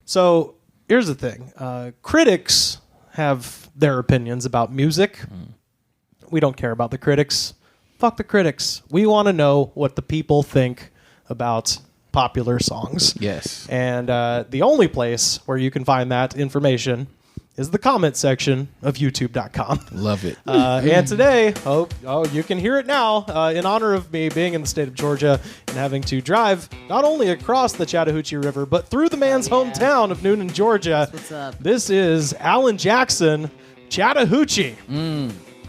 So here's the thing. Critics have their opinions about music. We don't care about the critics. Fuck the critics. We want to know what the people think about popular songs. Yes. And the only place where you can find that information is the comment section of youtube.com. Love it. And today, you can hear it now, in honor of me being in the state of Georgia and having to drive not only across the Chattahoochee River, but through the man's hometown of Noonan, Georgia. What's up? This is Alan Jackson, Chattahoochee.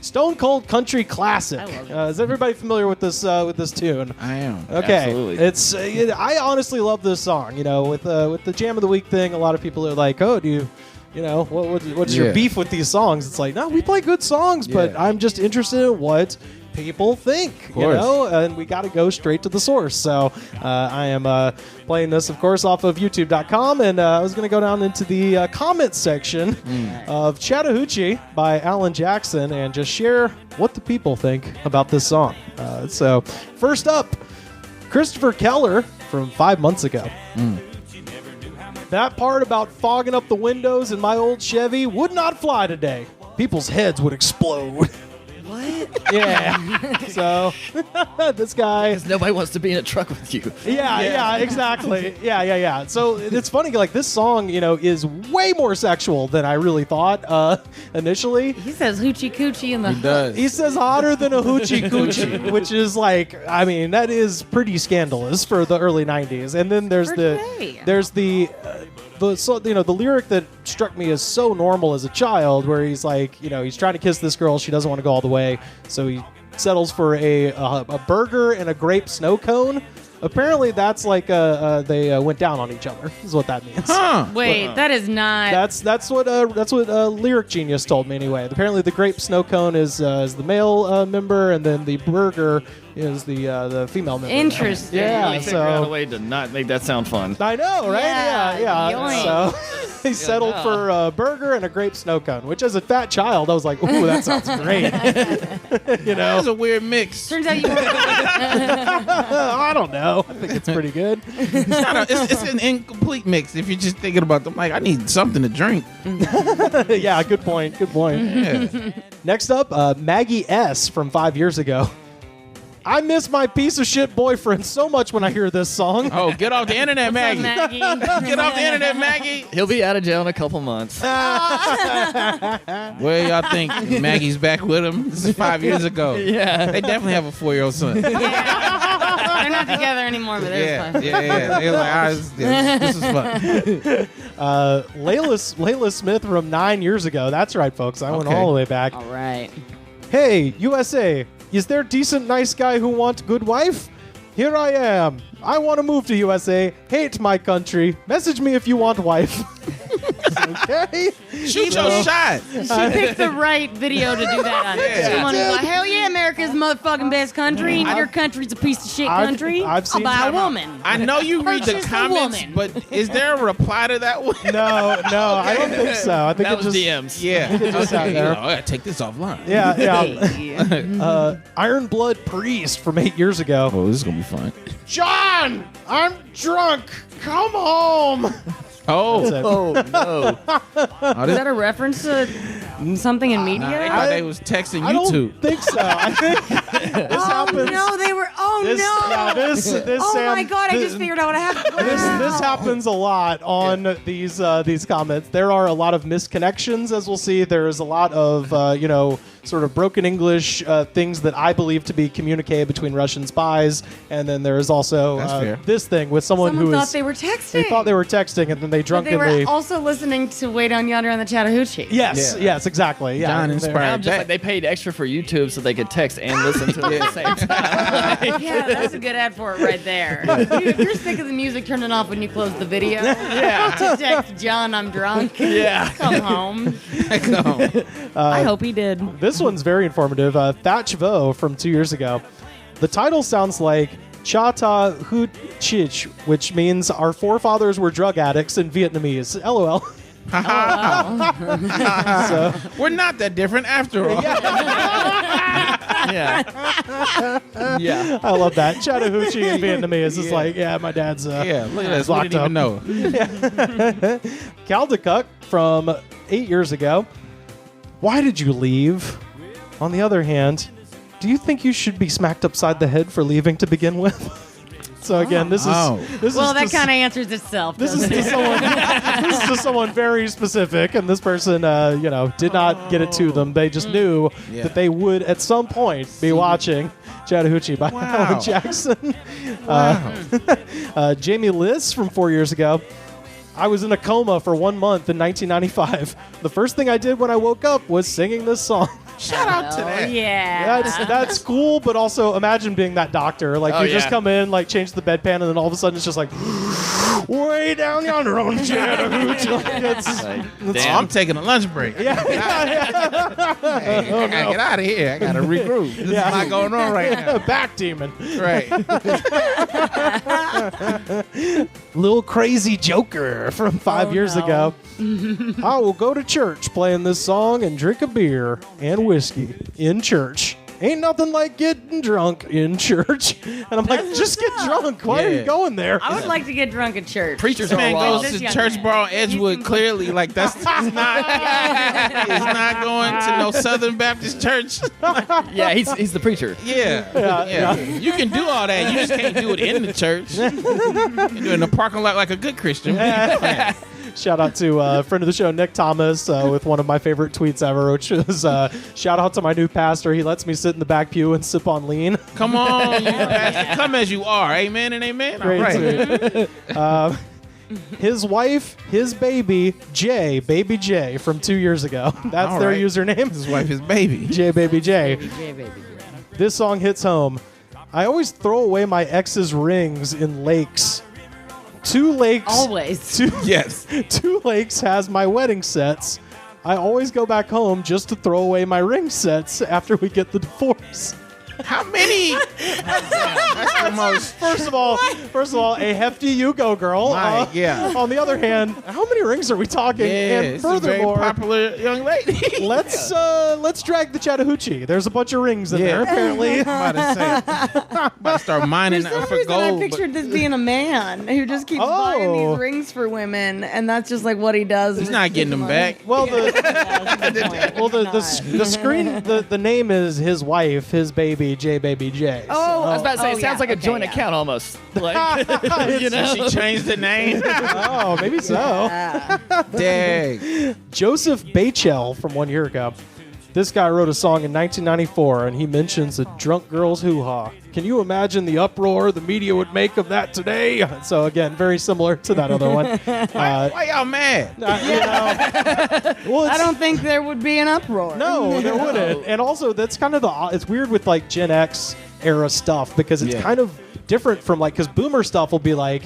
Stone Cold Country Classic. I love it. Is everybody familiar with this tune? I am. Okay, Absolutely. it's I honestly love this song. You know, with the Jam of the Week thing, a lot of people are like, "Oh, do you know what's your beef with these songs?" It's like, no, we play good songs, but I'm just interested in what people think. You know, and we got to go straight to the source. So I am playing this, of course, off of YouTube.com, and I was going to go down into the comment section of Chattahoochee by Alan Jackson and just share what the people think about this song. So first up, Christopher Keller from 5 months ago. That part about fogging up the windows in my old Chevy would not fly today. People's heads would explode. What? Yeah. So this guy. Because nobody wants to be in a truck with you. Yeah, exactly. Yeah. So it's funny, like this song, you know, is way more sexual than I really thought initially. He says hoochie coochie in the. He does. He says hotter than a hoochie coochie, which is like, I mean, that is pretty scandalous for the early 90s. And then there's the lyric that struck me as so normal as a child, where he's like, you know, he's trying to kiss this girl, she doesn't want to go all the way, so he settles for a burger and a grape snow cone. Apparently, that's like they went down on each other. Is what that means. Huh. Wait, that is not. That's what Lyric Genius told me anyway. Apparently, the grape snow cone is the male member, and then the burger is the female member. Interesting. Yeah, Figure out a so way to not make that sound fun. I know, right? Yeah, Yeah. yoink. So he settled for a burger and a grape snow cone, which as a fat child, I was like, ooh, that sounds great. You know, That's a weird mix. Turns out you were. I don't know. I think it's pretty good. It's an incomplete mix if you're just thinking about them. Like, I need something to drink. Yeah, good point. Good point. Yeah. Next up, Maggie S. from 5 years ago. I miss my piece of shit boyfriend so much when I hear this song. Oh, get off the internet, What's up, Maggie. Maggie? Get off the internet, Maggie. He'll be out of jail in a couple months. Where y'all think Maggie's back with him? This is 5 years ago. Yeah. They definitely have a 4-year-old son. They're not together anymore, but they're fine. Yeah. They're like, this is fun. Layla Smith from 9 years ago. That's right, folks. I went Okay. all the way back. All right. Hey, USA, is there decent, nice guy who want good wife? Here I am. I want to move to USA. Hate my country. Message me if you want wife. Okay. Shoot your shot. She picked the right video to do that on. Yeah. Someone who's like, hell yeah, America's the motherfucking best country, and your country's a piece of shit country. I've seen I'll buy a time woman. I know you read the Purchase the comments, woman. but is there a reply to that one? No, I don't think so. I think That it was just DMs. Yeah. just out there. I gotta take this offline. Yeah. Iron Blood Priest from 8 years ago. Oh, this is gonna be fun. John, I'm drunk. Come home. Oh, That's it. Oh, no. Is that a reference to something in media? they thought they was texting I YouTube. don't think so. I think this happens. No, they were. Oh This, no! yeah, this Oh Sam, my god! I this- just figured out what happened. This happens a lot on these comments. There are a lot of misconnections, as we'll see. There is a lot of sort of broken English things that I believe to be communique between Russian spies, and then there is also That's fair. this thing with someone Someone who thought is they were texting. they thought they were texting, and then they But they drunkenly. were also listening to Way Down Yonder on the Chattahoochee. Yes, Yeah. yes, exactly. Yeah, John they're- inspired. I'm just like, they paid extra for YouTube so they could text and listen to it at the same time. Yeah, that's a good ad for it right there. You're sick of the music turning off when you close the video. Yeah. To text John, I'm drunk. Yeah. Come home. No. I hope he did. This one's very informative. Thatch Vo from 2 years ago. The title sounds like Chattahoochee, which means our forefathers were drug addicts in Vietnamese. LOL. Oh, So, We're not that different after all. Yeah. Yeah. I love that. Chattahoochee in Vietnamese is like, yeah, my dad's Look at this. We locked didn't up. even know. Caldecott from 8 years ago. Why did you leave? On the other hand, do you think you should be smacked upside the head for leaving to begin with? So again, this is Well, that just- kind of answers itself. This is doesn't to it? someone. This is to someone very specific, and this person, did not get it to them. They just knew Yeah. that they would at some point be watching Chattahoochee by Alan Jackson. Jamie Liss from 4 years ago. I was in a coma for 1 month in 1995. The first thing I did when I woke up was singing this song. Shout out to Oh, that. yeah. That's cool, but also imagine being that doctor. Like, Oh, you just yeah. come in, like, change the bedpan, and then all of a sudden it's just like, way down yonder on Chattahoochee. Like, it's, Damn. I'm taking a lunch break. yeah. Hey, I gotta get out of here. I gotta regroup. This is not going on right now. Back demon. Right. Little Crazy Joker from 5 years no. ago. I will go to church playing this song and drink a beer and whiskey in church. Ain't nothing like getting drunk in church. And I'm like, just get drunk. Why are you Yeah. going there? I would like to get drunk at church. Preachers This are man wild. goes This to young Church man. Bar on He Edgewood. seems Clearly, like that's it's not going to no Southern Baptist church. Yeah, he's the preacher. Yeah. You can do all that. You just can't do it in the church. You do it in the parking lot like a good Christian. Shout out to a friend of the show, Nick Thomas, with one of my favorite tweets ever, which is shout out to my new pastor. He lets me sit in the back pew and sip on lean. Come on, you pastor. Come as you are. Amen and amen. Great All right. tweet. His wife, his baby, Baby J, from 2 years ago. That's All their right. username. His wife is baby. Baby J. Baby. This song hits home. I always throw away my ex's rings in lakes. 2 lakes. Always. Yes. 2 lakes has my wedding sets. I always go back home just to throw away my ring sets after we get the divorce. How many? That's the most. First of all, a hefty you go, girl. My, yeah. On the other hand, how many rings are we talking? Yeah, And it's a very furthermore, popular young lady. let's drag the Chattahoochee. There's a bunch of rings in there, apparently. I'm about to start mining For some for reason, I gold. pictured this being a man who just keeps buying Oh. these rings for women, and that's just like what he does. He's with not his getting them money. back. Well, the It's screen, the name is his wife, his baby, Baby J. Oh, I was about to say, Oh, it sounds yeah. like a Okay, joint yeah. account almost. Like, you know? She changed the name. Oh, maybe so. Dang. Joseph Bachel from 1 year ago. This guy wrote a song in 1994, and he mentions a drunk girl's hoo-ha. Can you imagine the uproar the media would make of that today? So again, very similar to that other one. Why y'all mad? Well, I don't think there would be an uproar. No, there wouldn't. And also, that's kind of it's weird with like Gen X era stuff because it's Yeah. kind of different from like, because Boomer stuff will be like,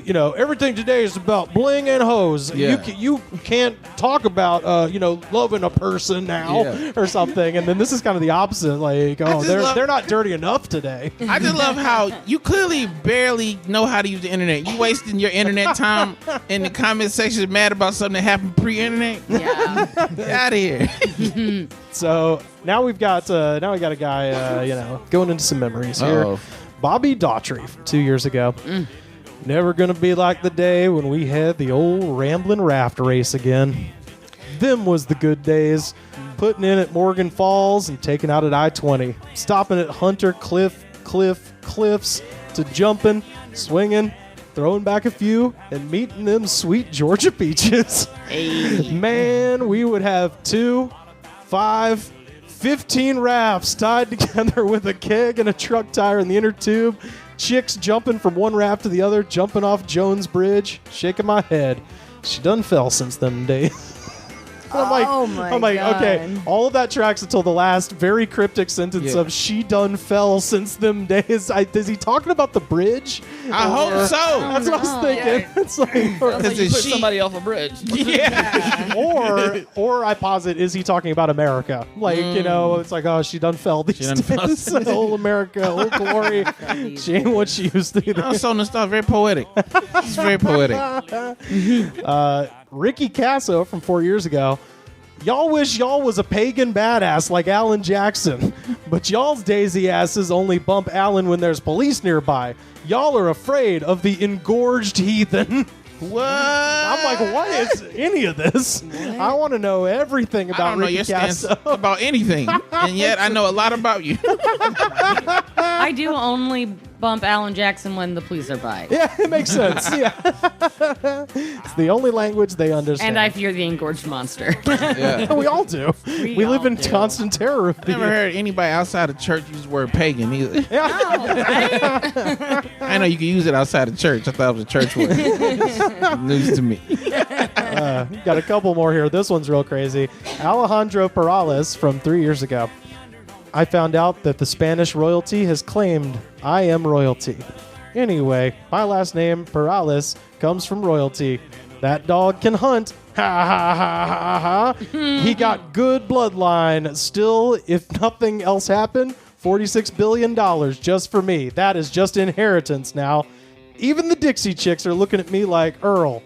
everything today is about bling and hoes. Yeah. You can't talk about, loving a person now Yeah. or something. And then this is kind of the opposite. Like, just love- they're not dirty enough today. I just love how you clearly barely know how to use the internet. You wasting your internet time in the comment section mad about something that happened pre-internet. Yeah. Get out of here. So now we got a guy, going into some memories here. Uh-oh. Bobby Daughtry from 2 years ago. Never gonna be like the day when we had the old Ramblin' Raft race again. Them was the good days. Putting in at Morgan Falls and taking out at I-20. Stopping at Hunter Cliffs to jumping, swinging, throwing back a few, and meeting them sweet Georgia peaches. Man, we would have 2, 5, 15 rafts tied together with a keg and a truck tire in the inner tube. Chicks jumping from one raft to the other, jumping off Jones Bridge, shaking my head. She done fell since them days. I'm like, okay, all of that tracks until the last very cryptic sentence of "she done fell since them days." Is he talking about the bridge? I hope so. That's what I was thinking. It's like, Sounds like you Because put she- somebody off a bridge. Yeah. or I posit, is he talking about America? Like, it's like, oh, she done fell these done fell. days. Old America, old glory. She ain't what she used to be. I'm so nostalgic. Very poetic. It's very poetic. Ricky Casso from 4 years ago. Y'all wish y'all was a pagan badass like Alan Jackson, but y'all's daisy asses only bump Alan when there's police nearby. Y'all are afraid of the engorged heathen. What? I'm like, what is any of this? I want to know everything about I don't know Ricky your stance Castro. about anything, and yet I know a lot about you. I do only bump Alan Jackson when the police are by. Yeah, it makes sense. Yeah. It's the only language they understand. And I fear the engorged monster. Yeah. We all do. We live all in do. constant terror of I never heard anybody outside of church use the word pagan either. I know you can use it outside of church. I thought it was a church word. News to me. Got a couple more here. This one's real crazy. Alejandro Perales from 3 years ago. I found out that the Spanish royalty has claimed I am royalty. Anyway, my last name, Perales, comes from royalty. That dog can hunt. Ha ha ha ha ha. He got good bloodline. Still, if nothing else happened, $46 billion just for me. That is just inheritance now. Even the Dixie Chicks are looking at me like, Earl.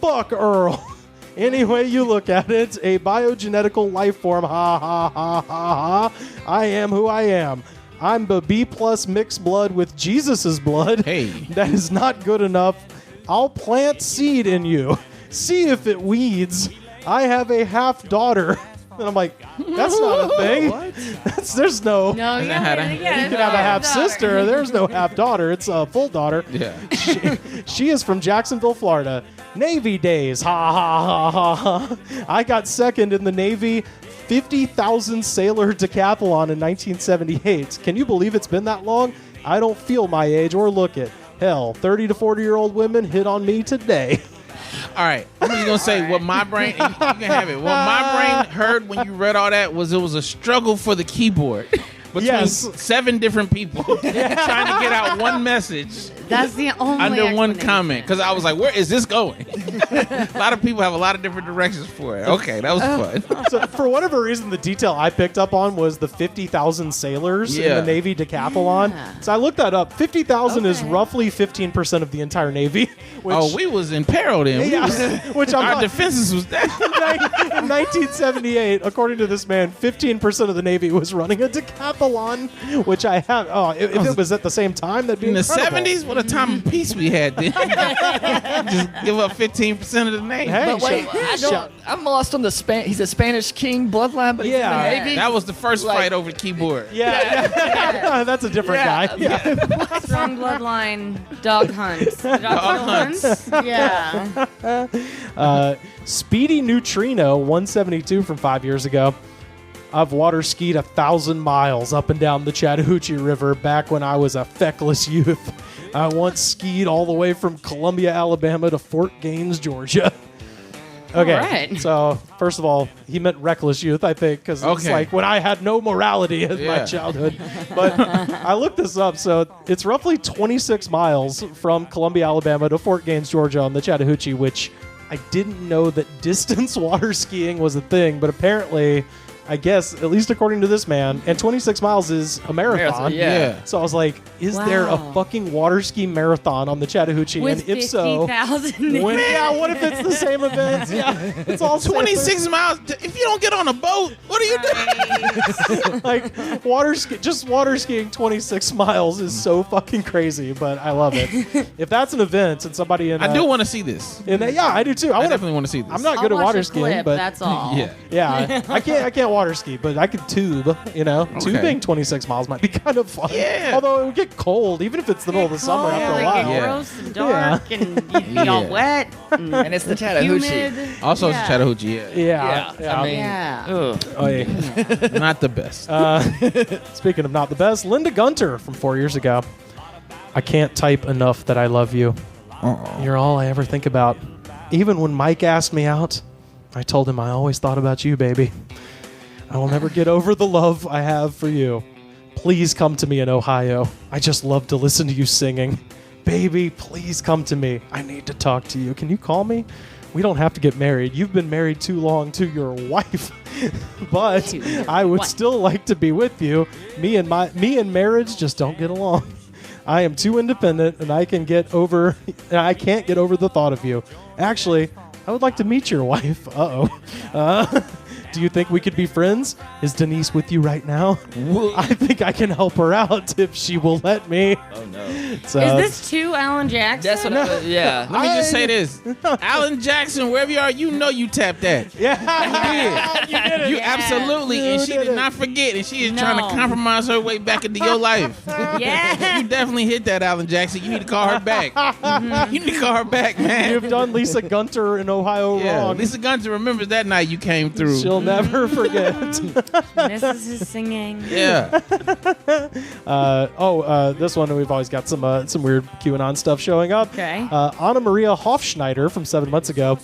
Fuck Earl. Any way you look at it, a biogenetical life form. Ha ha ha ha ha. I am who I am. I'm the B+ mixed blood with Jesus's blood. Hey. That is not good enough. I'll plant seed in you. See if it weeds. I have a half daughter. And I'm like, that's not a thing. What? There's no. No, I yeah, had a- You can have a half sister. There's no half daughter. It's a full daughter. Yeah. She is from Jacksonville, Florida. Navy days. Ha ha ha ha ha. I got second in the Navy 50,000 sailor decathlon in 1978. Can you believe it's been that long? I don't feel my age or look it. Hell, 30 to 40-year-old women hit on me today. All right. I'm just going to say what my brain, and you can have it. What my brain heard when you read all that was it was a struggle for the keyboard between Yes. 7 different people trying to get out one message That's the only under one explanation. comment. Because I was like, where is this going? A lot of people have a lot of different directions for it. Okay, that was fun. So for whatever reason, the detail I picked up on was the 50,000 sailors in Yeah. the Navy decathlon. Yeah. So I looked that up. 50,000 is Okay. roughly 15% of the entire Navy. Which, Oh, we was in peril then. We was- yeah, which I'm our not, defenses was that. in 1978, according to this man, 15% of the Navy was running a decathlon, which I have. Oh, if it was at the same time, that'd be In the incredible. 70s, what a time of peace we had then. Just give up 15% of the name. Hey, But wait, shout- I'm lost on the he's a Spanish king bloodline, but Yeah. he's in the Navy. That was the first fight over the keyboard. Yeah. That's a different guy. Yeah. Strong bloodline, dog hunts. Dog hunts? Yeah. Speedy Neutrino 172 from 5 years ago. I've water skied 1,000 miles up and down the Chattahoochee River back when I was a feckless youth. I once skied all the way from Columbia, Alabama to Fort Gaines, Georgia. Okay, All right. so first of all, he meant reckless youth, I think, because it's Okay. like when I had no morality in my Yeah. childhood. But I looked this up, so it's roughly 26 miles from Columbia, Alabama to Fort Gaines, Georgia on the Chattahoochee, which I didn't know that distance water skiing was a thing, but apparently, I guess, at least according to this man, and 26 miles is a marathon. Yeah. So I was like, is there a Wow. fucking water ski marathon on the Chattahoochee? With and if so, 50,000. what if it's the same event? Yeah, it's all 26 miles. If you don't get on a boat, what are you doing? like just water skiing 26 miles is so fucking crazy, but I love it. If that's an event and somebody in I do want to see this. yeah, I do too. I wanna- definitely want to see this. I'm not I'll good at watch water a skiing, clip, but that's all. Yeah. yeah, I can't water ski, but I could tube. Tubing 26 miles might be kind of fun. Yeah. Although it would get cold, even if it's the middle of the summer after a Like, while. get Yeah. gross and dark, and you'd be all Yeah. wet And it's the Chattahoochee. humid. Also, yeah. it's Chattahoochee. Yeah. Yeah. I mean, Yeah. ugh. Oh, yeah. Not the best. Speaking of not the best, Linda Gunter from 4 years ago. I can't type enough that I love you. You're all I ever think about. Even when Mike asked me out, I told him I always thought about you, baby. I will never get over the love I have for you. Please come to me in Ohio. I just love to listen to you singing. Baby, please come to me. I need to talk to you. Can you call me? We don't have to get married. You've been married too long to your wife. But To your I would wife. still like to be with you. Me and marriage just don't get along. I am too independent and I can't get over the thought of you. Actually, I would like to meet your wife. Do you think we could be friends? Is Denise with you right now? I think I can help her out if she will let me. Oh no. So, Is this to Alan Jackson? That's what yeah. Let me just say this. Alan Jackson, wherever you are, you know you tapped that. Yeah. You did. You absolutely. And she did not forget. And she is trying to compromise her way back into your life. Yeah. You definitely hit that, Alan Jackson. You need to call her back. You need to call her back, man. You've done Lisa Gunter in Ohio wrong. Lisa Gunter remembers that night you came through. She'll never forget. Misses his singing. Yeah. This one we've always got some weird QAnon stuff showing up. Okay. Anna Maria Hofschneider from 7 months ago.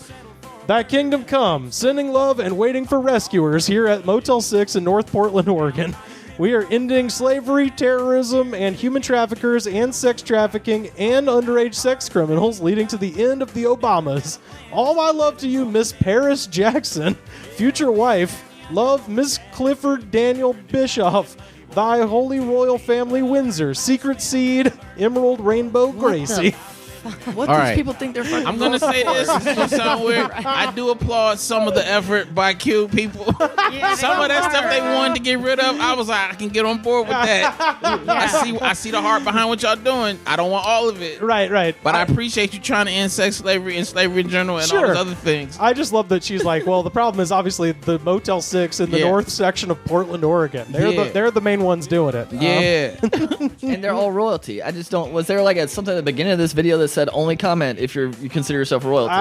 Thy kingdom come, sending love and waiting for rescuers here at Motel 6 in North Portland, Oregon. We are ending slavery, terrorism, and human traffickers and sex trafficking and underage sex criminals, leading to the end of the Obamas. All my love to you, Miss Paris Jackson, future wife. Love, Miss Clifford Daniel Bischoff. Thy holy royal family Windsor, Secret Seed, Emerald Rainbow Gracie. What All do right. people think they're fucking? I'm gonna say this. It's gonna sound weird. I do applaud some of the effort by Q people. Some of that stuff they wanted to get rid of, I was like, I can get on board with that. I see the heart behind what y'all doing. I don't want all of it. Right. But I appreciate you trying to end sex slavery and slavery in general and all those other things. I just love that she's like, well, the problem is obviously the Motel 6 in the north section of Portland, Oregon. They're the main ones doing it. Yeah. And they're all royalty. I just don't. Was there like something at the beginning of this video that said only comment if you consider yourself royalty?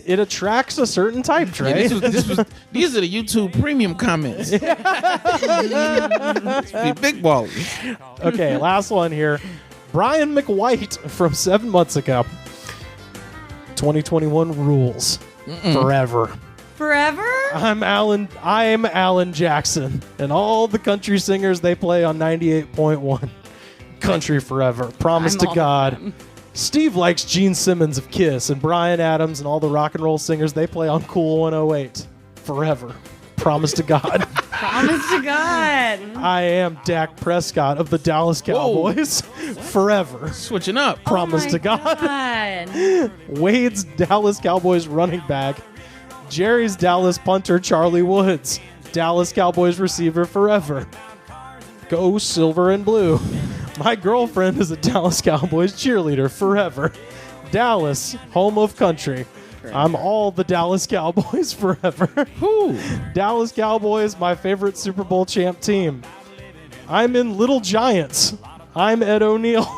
It attracts a certain type, Trey. These are the YouTube premium comments. Be big ballers. Okay, last one here. Brian McWhite from 7 months ago. 2021 rules forever. Forever? I'm Alan Jackson, and all the country singers they play on 98.1. Country forever. Promise to God. Steve likes Gene Simmons of Kiss, and Bryan Adams and all the rock and roll singers they play on Cool 108. Forever. Promise to God. Promise to God. I am Dak Prescott of the Dallas Cowboys. Forever. Switching up. Promise to God. Wade's Dallas Cowboys running back. Jerry's Dallas punter Charlie Woods. Dallas Cowboys receiver forever. Go silver and blue. My girlfriend is a Dallas Cowboys cheerleader forever. Dallas, home of country. I'm all the Dallas Cowboys forever. Dallas Cowboys, my favorite Super Bowl champ team. I'm in Little Giants. I'm Ed O'Neill.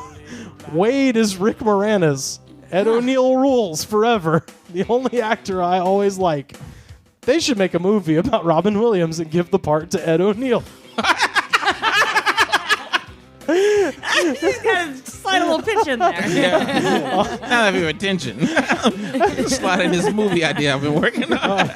Wade is Rick Moranis. Ed O'Neill rules forever. The only actor I always like. They should make a movie about Robin Williams and give the part to Ed O'Neill. He's got a slight little pitch in there. Now that I have your attention. Sliding this movie idea I've been working on.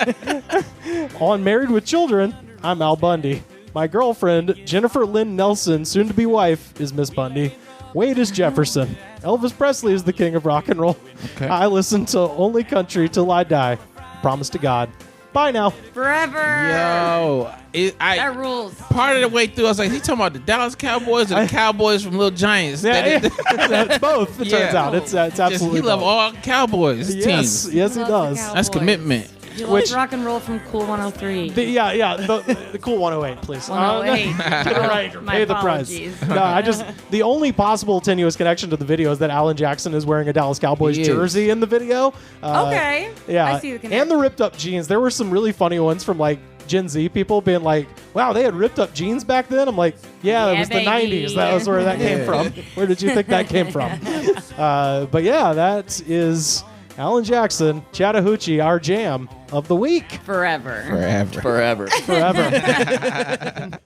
On Married with Children, I'm Al Bundy. My girlfriend, Jennifer Lynn Nelson, soon-to-be wife, is Miss Bundy. Wade is Jefferson. Elvis Presley is the king of rock and roll. Okay. I listen to only country till I die. Promise to God. Bye now. Forever. Yo. That rules. Part of the way through, I was like, he talking about the Dallas Cowboys or the Cowboys from Little Giants? It's both, it turns out. It's absolutely he loves all Cowboys teams. Yes, he does. That's commitment. You like rock and roll from Cool 103. The Cool 108, please. 108. Right, My pay the price. apologies. The only possible tenuous connection to the video is that Alan Jackson is wearing a Dallas Cowboys jersey in the video. Okay. Yeah. I see the connection. And the ripped up jeans. There were some really funny ones from like Gen Z people being like, wow, they had ripped up jeans back then? I'm like, yeah, it was baby. the 90s. That was where that came from. Where did you think that came from? But yeah, that is Alan Jackson, Chattahoochee, our jam of the week. Forever. Forever. Forever.